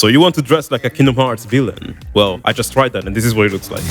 So you want to dress like a Kingdom Hearts villain? Well, I just tried that and this is what it looks like.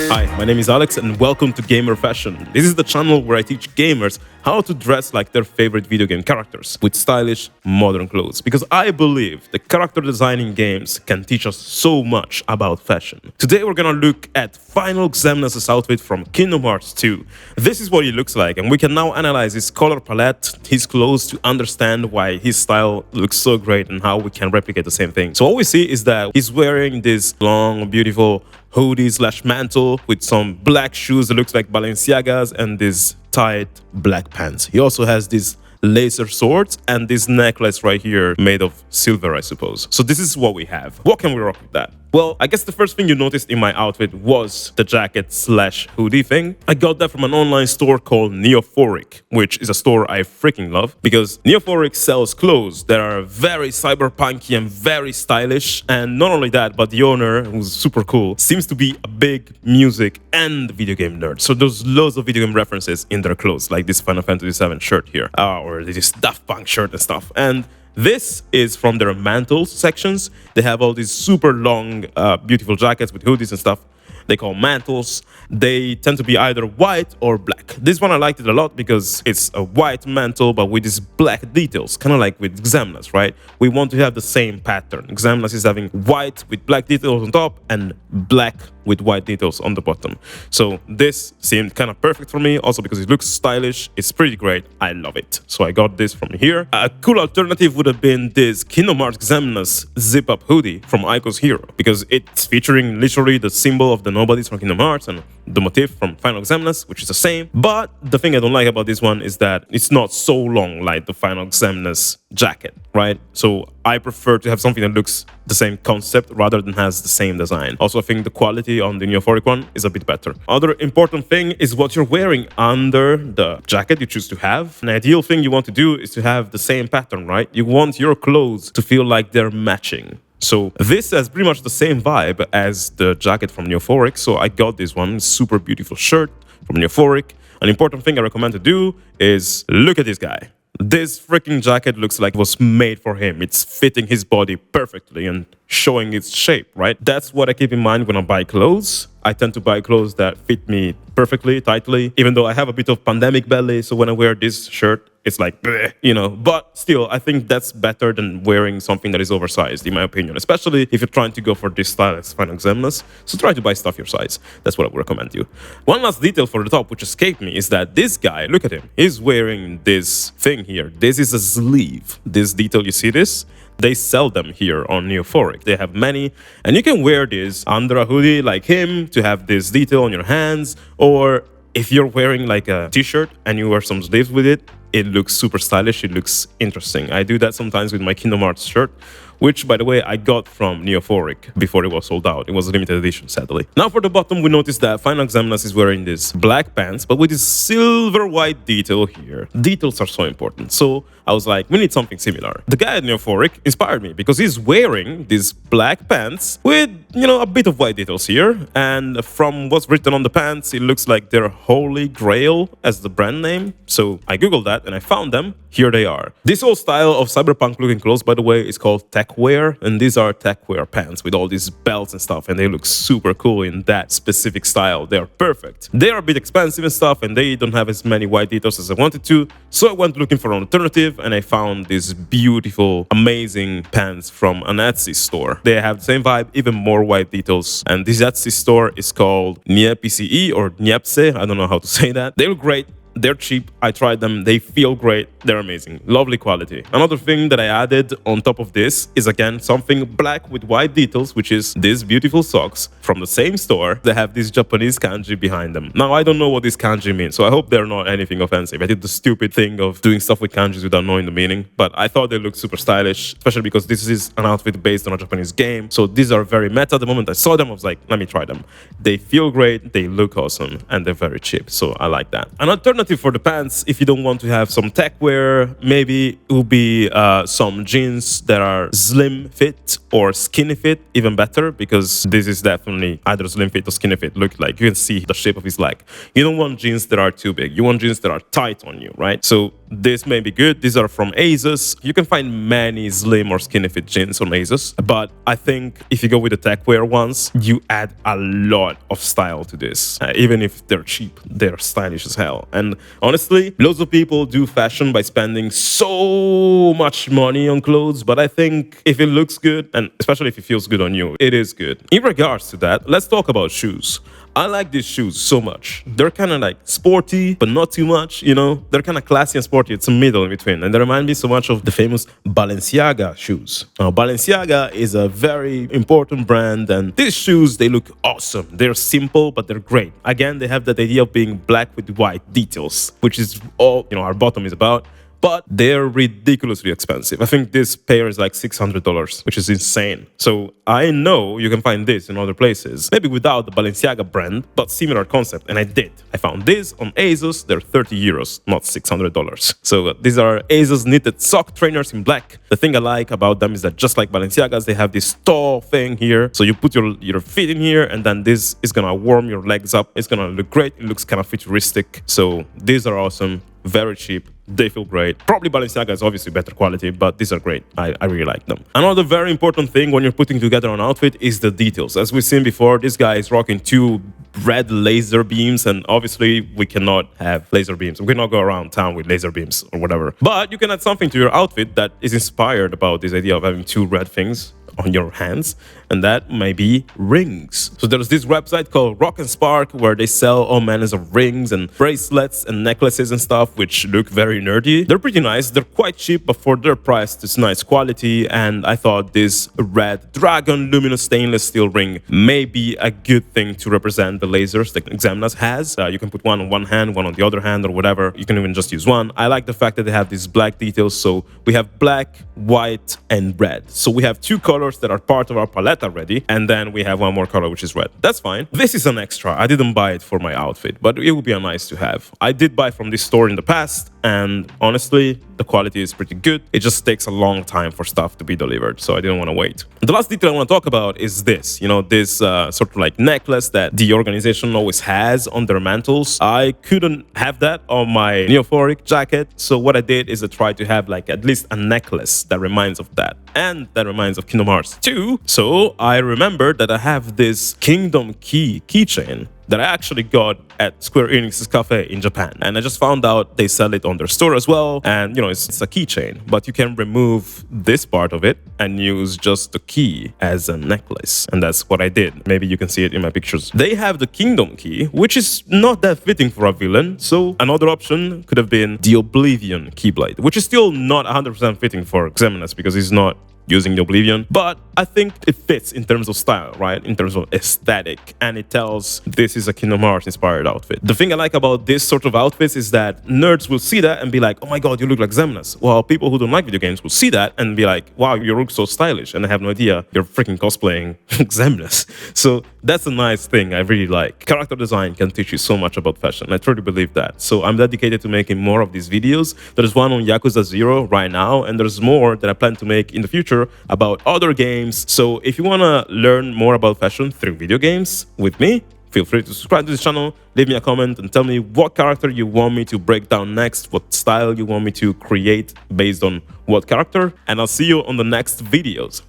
Hi, my name is Alex and welcome to Gamer Fashion. This is the channel where I teach gamers how to dress like their favorite video game characters with stylish, modern clothes. Because I believe the character design in games can teach us so much about fashion. Today we're gonna look at Final Xemnas' outfit from Kingdom Hearts 2. This is what he looks like, and we can now analyze his color palette, his clothes, to understand why his style looks so great and how we can replicate the same thing. So all we see is that he's wearing this long, beautiful hoodie/mantle with some black shoes that looks like Balenciagas and this tight black pants. He also has these laser swords and this necklace right here made of silver, I suppose. So this is what we have. What can we rock with that? Well, I guess the first thing you noticed in my outfit was the jacket/hoodie thing. I got that from an online store called Neophoric, which is a store I freaking love because Neophoric sells clothes that are very cyberpunky and very stylish. And not only that, but the owner, who's super cool, seems to be a big music and video game nerd. So there's loads of video game references in their clothes, like this Final Fantasy VII shirt here, or this Daft Punk shirt and stuff. And this is from their mantles sections. They have all these super long, beautiful jackets with hoodies and stuff. They call mantles. They tend to be either white or black. This one I liked it a lot because it's a white mantle but with these black details, kind of like with Xemnas, right? We want to have the same pattern. Xemnas is having white with black details on top and black with white details on the bottom. So this seemed kind of perfect for me, also because it looks stylish. It's pretty great. I love it. So I got this from here. A cool alternative would have been this Kingdom Hearts Xemnas zip-up hoodie from Ico's Hero, because it's featuring literally the symbol of the nobodies from Kingdom Hearts and the motif from Final Xemnas, which is the same. But the thing I don't like about this one is that it's not so long like the Final Xemnas jacket, right? So I prefer to have something that looks the same concept rather than has the same design. Also, I think the quality on the Neophoric one is a bit better. Other important thing is what you're wearing under the jacket you choose to have. An ideal thing you want to do is to have the same pattern, right? You want your clothes to feel like they're matching. So this has pretty much the same vibe as the jacket from Neophoric. So I got this one, super beautiful shirt from Neophoric. An important thing I recommend to do is look at this guy. This freaking jacket looks like it was made for him. It's fitting his body perfectly and showing its shape, right? That's what I keep in mind when I buy clothes. I tend to buy clothes that fit me perfectly, tightly, even though I have a bit of pandemic belly. So when I wear this shirt, it's like, bleh, you know, but still, I think that's better than wearing something that is oversized, in my opinion, especially if you're trying to go for this style as Final Xemnas. So try to buy stuff your size. That's what I would recommend you. One last detail for the top, which escaped me, is that this guy, look at him, he's wearing this thing here. This is a sleeve. This detail, you see this? They sell them here on Neophoric. They have many, and you can wear this under a hoodie like him to have this detail on your hands, or if you're wearing like a t-shirt and you wear some sleeves with it, it looks super stylish, it looks interesting. I do that sometimes with my Kingdom Hearts shirt, which, by the way, I got from Neophoric before it was sold out. It was a limited edition, sadly. Now for the bottom, we notice that Final Xemnas is wearing this black pants, but with this silver white detail here. Details are so important. So I was like, we need something similar. The guy at Neophoric inspired me because he's wearing these black pants with, you know, a bit of white details here. And from what's written on the pants, it looks like they're Holy Grail as the brand name. So I googled that and I found them. Here they are. This whole style of cyberpunk looking clothes, by the way, is called Techwear, and these are Techwear pants with all these belts and stuff, and they look super cool in that specific style. They're perfect. They are a bit expensive and stuff, and they don't have as many white details as I wanted to, so I went looking for an alternative, and I found these beautiful, amazing pants from an Etsy store. They have the same vibe, even more white details, and this Etsy store is called Niepce or Niepce, I don't know how to say that. They look great. They're cheap. I tried them. They feel great. They're amazing. Lovely quality. Another thing that I added on top of this is, again, something black with white details, which is these beautiful socks from the same store. They have this Japanese kanji behind them. Now, I don't know what this kanji means, so I hope they're not anything offensive. I did the stupid thing of doing stuff with kanjis without knowing the meaning, but I thought they looked super stylish, especially because this is an outfit based on a Japanese game. So these are very meta. The moment I saw them, I was like, let me try them. They feel great, they look awesome, and they're very cheap. So I like that. An alternative Alternative for the pants, if you don't want to have some Techwear, maybe it will be some jeans that are slim fit or skinny fit, even better, because this is definitely either slim fit or skinny fit. Look, like you can see the shape of his leg. You don't want jeans that are too big. You want jeans that are tight on you, right? So this may be good. These are from ASUS. You can find many slim or skinny fit jeans on ASUS, but I think if you go with the Techwear ones, you add a lot of style to this. Even if they're cheap, they're stylish as hell. And honestly, loads of people do fashion by spending so much money on clothes, but I think if it looks good, and especially if it feels good on you, it is good. In regards to that, let's talk about shoes. I like these shoes so much. They're kind of like sporty, but not too much, you know? They're kind of classy and sporty. It's a middle in between. And they remind me so much of the famous Balenciaga shoes. Now, Balenciaga is a very important brand, and these shoes, they look awesome. They're simple, but they're great. Again, they have that idea of being black with white details, which is all, you know, our bottom is about. But they're ridiculously expensive. I think this pair is like $600, which is insane. So I know you can find this in other places, maybe without the Balenciaga brand, but similar concept. And I did. I found this on ASUS. They're 30 euros, not $600. So these are ASUS knitted sock trainers in black. The thing I like about them is that just like Balenciagas, they have this tall thing here. So you put your feet in here, and then this is gonna warm your legs up. It's gonna look great. It looks kind of futuristic. So these are awesome. Very cheap. They feel great. Probably Balenciaga is obviously better quality, but these are great. I really like them. Another very important thing when you're putting together an outfit is the details. As we've seen before, this guy is rocking 2 red laser beams, and obviously we cannot have laser beams. We cannot go around town with laser beams or whatever. But you can add something to your outfit that is inspired about this idea of having 2 red things on your hands, and that may be rings. So there's this website called Rock and Spark where they sell all manners of rings and bracelets and necklaces and stuff, which look very nerdy. They're pretty nice. They're quite cheap, but for their price, it's nice quality. And I thought this red dragon luminous stainless steel ring may be a good thing to represent the lasers that Xemnas has. You can put one on one hand, one on the other hand, or whatever. You can even just use one. I like the fact that they have these black details. So we have black, white, and red. So we have 2 colors that are part of our palette already, and then we have one more color, which is red. That's fine. This is an extra. I didn't buy it for my outfit, but it would be a nice to have. I did buy from this store in the past, and honestly, the quality is pretty good. It just takes a long time for stuff to be delivered, so I didn't want to wait. The last detail I want to talk about is this, you know, this sort of like necklace that the organization always has on their mantles. I couldn't have that on my Neophoric jacket, so what I did is I tried to have like at least a necklace that reminds of that, and that reminds of Kingdom Hearts 2. So I remembered that I have this Kingdom Key keychain that I actually got at Square Enix's cafe in Japan. And I just found out they sell it on their store as well. And, you know, it's a keychain, but you can remove this part of it and use just the key as a necklace. And that's what I did. Maybe you can see it in my pictures. They have the Kingdom Key, which is not that fitting for a villain. So another option could have been the Oblivion keyblade, which is still not 100% fitting for Xemnas because he's not using the Oblivion, but I think it fits in terms of style, right? In terms of aesthetic, and it tells this is a Kingdom Hearts inspired outfit. The thing I like about this sort of outfits is that nerds will see that and be like, oh my god, you look like Xemnas. While people who don't like video games will see that and be like, wow, you look so stylish, and I have no idea you're freaking cosplaying Xemnas. So that's a nice thing I really like. Character design can teach you so much about fashion. I truly believe that. So I'm dedicated to making more of these videos. There's one on Yakuza 0 right now, and there's more that I plan to make in the future about other games. So if you want to learn more about fashion through video games with me, feel free to subscribe to this channel, leave me a comment and tell me what character you want me to break down next, what style you want me to create based on what character, and I'll see you on the next videos.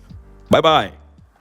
Bye bye.